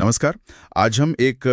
नमस्कार। आज हम एक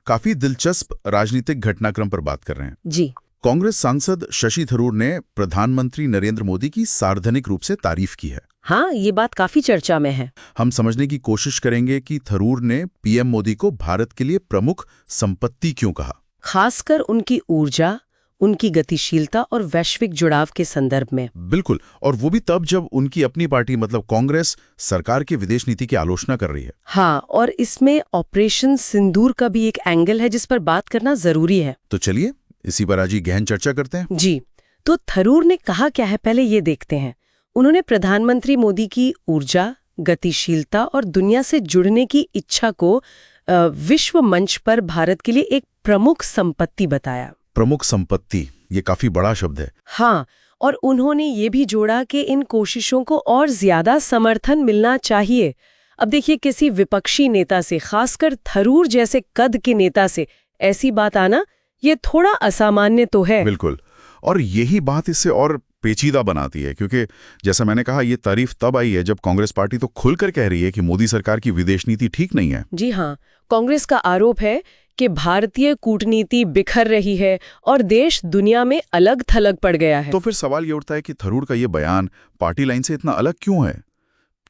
काफी दिलचस्प राजनीतिक घटनाक्रम पर बात कर रहे हैं। जी। कांग्रेस सांसद शशि थरूर ने प्रधानमंत्री नरेंद्र मोदी की सार्वजनिक रूप से तारीफ की है। हाँ, ये बात काफी चर्चा में है। हम समझने की कोशिश करेंगे कि थरूर ने पीएम मोदी को भारत के लिए प्रमुख संपत्ति क्यों कहा, खासकर उनकी ऊर्जा, उनकी गतिशीलता और वैश्विक जुड़ाव के संदर्भ में। बिल्कुल, और वो भी तब जब उनकी अपनी पार्टी मतलब कांग्रेस सरकार की विदेश नीति की आलोचना कर रही है। हाँ, और इसमें ऑपरेशन सिंदूर का भी एक एंगल है जिस पर बात करना जरूरी है। तो चलिए इसी पर आज ही गहन चर्चा करते हैं। जी, तो थरूर ने कहा क्या है, पहले ये देखते हैं। उन्होंने प्रधानमंत्री मोदी की ऊर्जा, गतिशीलता और दुनिया से जुड़ने की इच्छा को विश्व मंच पर भारत के लिए एक प्रमुख संपत्ति बताया। प्रमुख संपत्ति, ये काफी बड़ा शब्द है। हाँ, और उन्होंने ये भी जोड़ा कि इन कोशिशों को और ज्यादा समर्थन मिलना चाहिए। अब देखिए, किसी विपक्षी नेता से, खासकर थरूर जैसे कद के नेता से ऐसी बात आना, ये थोड़ा असामान्य तो है। बिल्कुल, और यही बात इससे और पेचीदा बनाती है, क्योंकि जैसा मैंने कहा, ये तारीफ तब आई है जब कांग्रेस पार्टी तो खुलकर कह रही है कि मोदी सरकार की विदेश नीति ठीक नहीं है। जी हाँ, कांग्रेस का आरोप है कि भारतीय कूटनीति बिखर रही है और देश दुनिया में अलग थलग पड़ गया है। तो फिर सवाल ये उठता है कि थरूर का ये बयान पार्टी लाइन से इतना अलग क्यों है?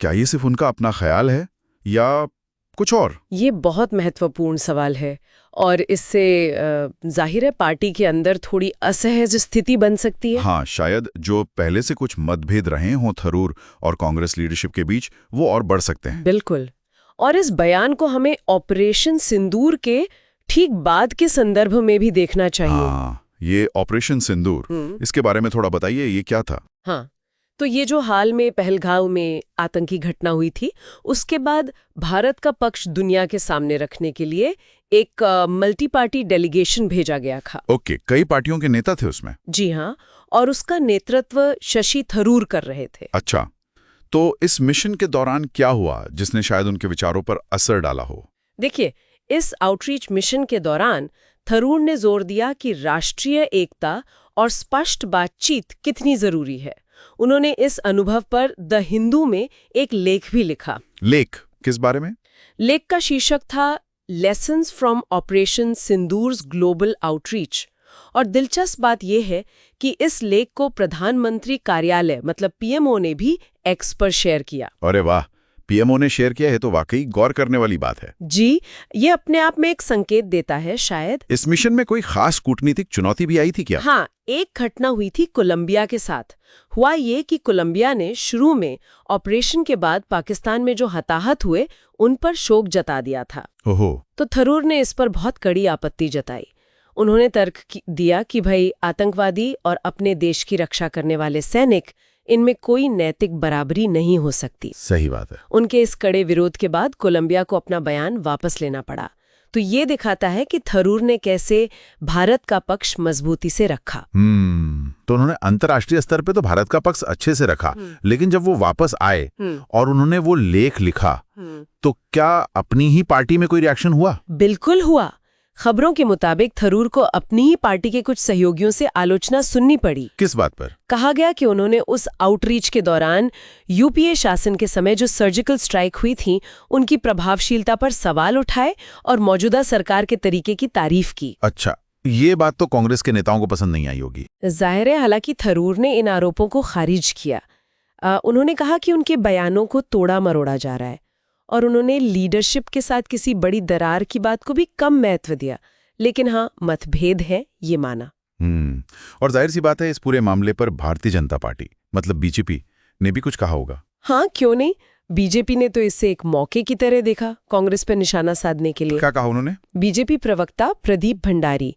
क्या ये सिर्फ उनका अपना ख्याल है या कुछ और? ये बहुत महत्वपूर्ण सवाल है और इससे जाहिर है पार्टी के अंदर थोड़ी असहज स्थिति बन सकती है। हाँ, शायद जो पहले से कुछ मतभेद रहे हों थरूर और कांग्रेस लीडरशिप के बीच, वो और बढ़ सकते हैं। बिल्कुल, और इस बयान को हमें ऑपरेशन सिंदूर के ठीक बाद के संदर्भ में भी देखना चाहिए। हाँ, ये ऑपरेशन सिंदूर, इसके बारे में थोड़ा बताइए, ये क्या था? हाँ, तो ये जो हाल में पहलगांव में आतंकी घटना हुई थी, उसके बाद भारत का पक्ष दुनिया के सामने रखने के लिए एक मल्टी पार्टी डेलीगेशन भेजा गया था। ओके, कई पार्टियों के नेता थे उसमें? जी हाँ, और उसका नेतृत्व शशि थरूर कर रहे थे। अच्छा, तो इस मिशन के दौरान क्या हुआ जिसने शायद उनके विचारों पर असर डाला हो? देखिए, इस आउटरीच मिशन के दौरान थरूर ने जोर दिया कि राष्ट्रीय एकता और स्पष्ट बातचीत कितनी जरूरी है। उन्होंने इस अनुभव पर द हिंदू में एक लेख भी लिखा। लेख किस बारे में? लेख का शीर्षक था lessons from operation Sindoor's global outreach. और दिलचस्प बात यह है कि इस लेख को प्रधानमंत्री कार्यालय मतलब पीएमओ ने भी एक्स पर शेयर किया। अरे वाह, पीएमओ ने शेयर किया है तो वाकई गौर करने वाली बात है। जी, ये अपने आप में एक संकेत देता है शायद। इस मिशन में कोई खास कूटनीतिक चुनौती भी आई थी क्या? हाँ, एक घटना हुई थी कोलंबिया के साथ। हुआ ये कि कोलंबिया ने शुरू में ऑपरेशन के बाद पाकिस्तान में जो हताहत हुए उन पर शोक जता दिया था। ओहो। तो थरूर ने इस पर बहुत कड़ी आपत्ति जताई। उन्होंने तर्क दिया कि भाई, आतंकवादी और अपने देश की रक्षा करने वाले सैनिक, इनमें कोई नैतिक बराबरी नहीं हो सकती। सही बात है। उनके इस कड़े विरोध के बाद कोलंबिया को अपना बयान वापस लेना पड़ा। तो ये दिखाता है कि थरूर ने कैसे भारत का पक्ष मजबूती से रखा। तो उन्होंने अंतर्राष्ट्रीय स्तर पे तो भारत का पक्ष अच्छे से रखा, लेकिन जब वो वापस आए और उन्होंने वो लेख लिखा, तो क्या अपनी ही पार्टी में कोई रिएक्शन हुआ? बिल्कुल हुआ। खबरों के मुताबिक थरूर को अपनी ही पार्टी के कुछ सहयोगियों से आलोचना सुननी पड़ी। किस बात पर? कहा गया कि उन्होंने उस आउटरीच के दौरान यूपीए शासन के समय जो सर्जिकल स्ट्राइक हुई थी, उनकी प्रभावशीलता पर सवाल उठाए और मौजूदा सरकार के तरीके की तारीफ की। अच्छा, ये बात तो कांग्रेस के नेताओं को पसंद नहीं आई होगी। जाहिर है, हालांकि थरूर ने इन आरोपों को खारिज किया। उन्होंने कहा कि उनके बयानों को तोड़ा मरोड़ा जा रहा है और उन्होंने लीडरशिप के साथ किसी बड़ी दरार की बात को भी कम महत्व दिया। लेकिन हाँ, मतभेद है, ये माना। और जाहिर सी बात है, इस पूरे मामले पर भारतीय जनता पार्टी मतलब बीजेपी ने भी कुछ कहा होगा। हाँ, क्यों नहीं। बीजेपी ने तो इसे एक मौके की तरह देखा कांग्रेस पर निशाना साधने के लिए। क्या कहा उन्होंने? बीजेपी प्रवक्ता प्रदीप भंडारी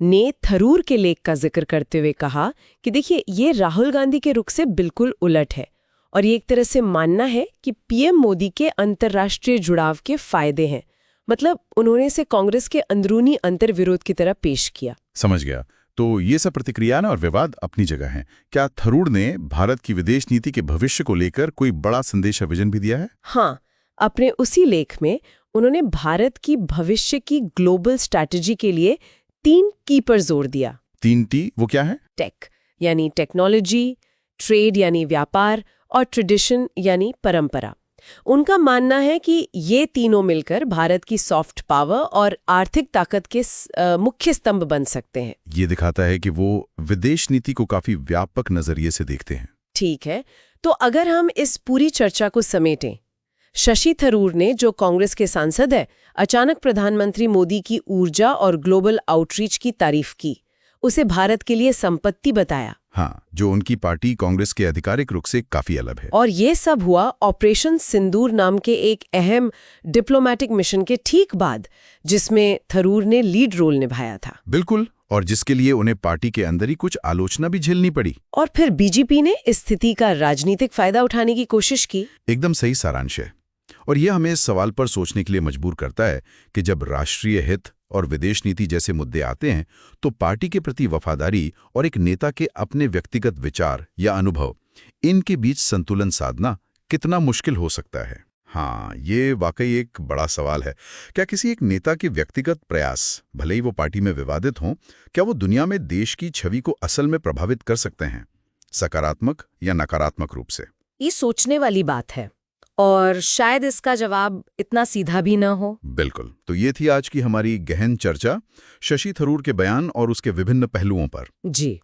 ने थरूर के लेख का जिक्र करते हुए कहा कि देखिए, ये राहुल गांधी के रुख से बिल्कुल उलट है और ये एक तरह से मानना है कि पीएम मोदी के अंतर्राष्ट्रीय जुड़ाव के फायदे हैं। मतलब उन्होंने इसे कांग्रेस के अंदरूनी अंतर्विरोध की तरह पेश किया। समझ गया। तो ये सब प्रतिक्रिया और विवाद अपनी जगह हैं। क्या थरूर ने भारत की विदेश नीति के भविष्य को लेकर कोई बड़ा संदेश या विजन भी दिया है? हाँ, अपने उसी लेख में उन्होंने भारत की भविष्य की ग्लोबल स्ट्रैटेजी के लिए 3 की पर जोर दिया। 3 टी वो क्या है? टेक यानी टेक्नोलॉजी, ट्रेड यानी व्यापार और ट्रेडिशन यानी परंपरा। उनका मानना है कि ये तीनों मिलकर भारत की सॉफ्ट पावर और आर्थिक ताकत के मुख्य स्तंभ बन सकते हैं। ये दिखाता है कि वो विदेश नीति को काफी व्यापक नजरिए से देखते हैं। ठीक है, तो अगर हम इस पूरी चर्चा को समेटें, शशि थरूर ने, जो कांग्रेस के सांसद है, अचानक प्रधानमंत्री मोदी की ऊर्जा और ग्लोबल आउटरीच की तारीफ की, उसे भारत के लिए संपत्ति बताया। हाँ, जो उनकी पार्टी कांग्रेस के आधिकारिक रुख से काफी अलग है। और ये सब हुआ ऑपरेशन सिंदूर नाम के एक अहम डिप्लोमेटिक मिशन के ठीक बाद, जिसमें थरूर ने लीड रोल निभाया था। बिल्कुल, और जिसके लिए उन्हें पार्टी के अंदर ही कुछ आलोचना भी झेलनी पड़ी। और फिर बीजेपी ने इस स्थिति का राजनीतिक फायदा उठाने की कोशिश की। एकदम सही सारांश है। और यह हमें इस सवाल पर सोचने के लिए मजबूर करता है कि जब राष्ट्रीय हित और विदेश नीति जैसे मुद्दे आते हैं तो पार्टी के प्रति वफादारी और एक नेता के अपने व्यक्तिगत विचार या अनुभव, इनके बीच संतुलन साधना कितना मुश्किल हो सकता है। हाँ, ये वाकई एक बड़ा सवाल है। क्या किसी एक नेता के व्यक्तिगत प्रयास, भले ही वो पार्टी में विवादित हों, क्या वो दुनिया में देश की छवि को असल में प्रभावित कर सकते हैं, सकारात्मक या नकारात्मक रूप से? ये सोचने वाली बात है और शायद इसका जवाब इतना सीधा भी न हो। बिल्कुल। तो ये थी आज की हमारी गहन चर्चा शशि थरूर के बयान और उसके विभिन्न पहलुओं पर। जी।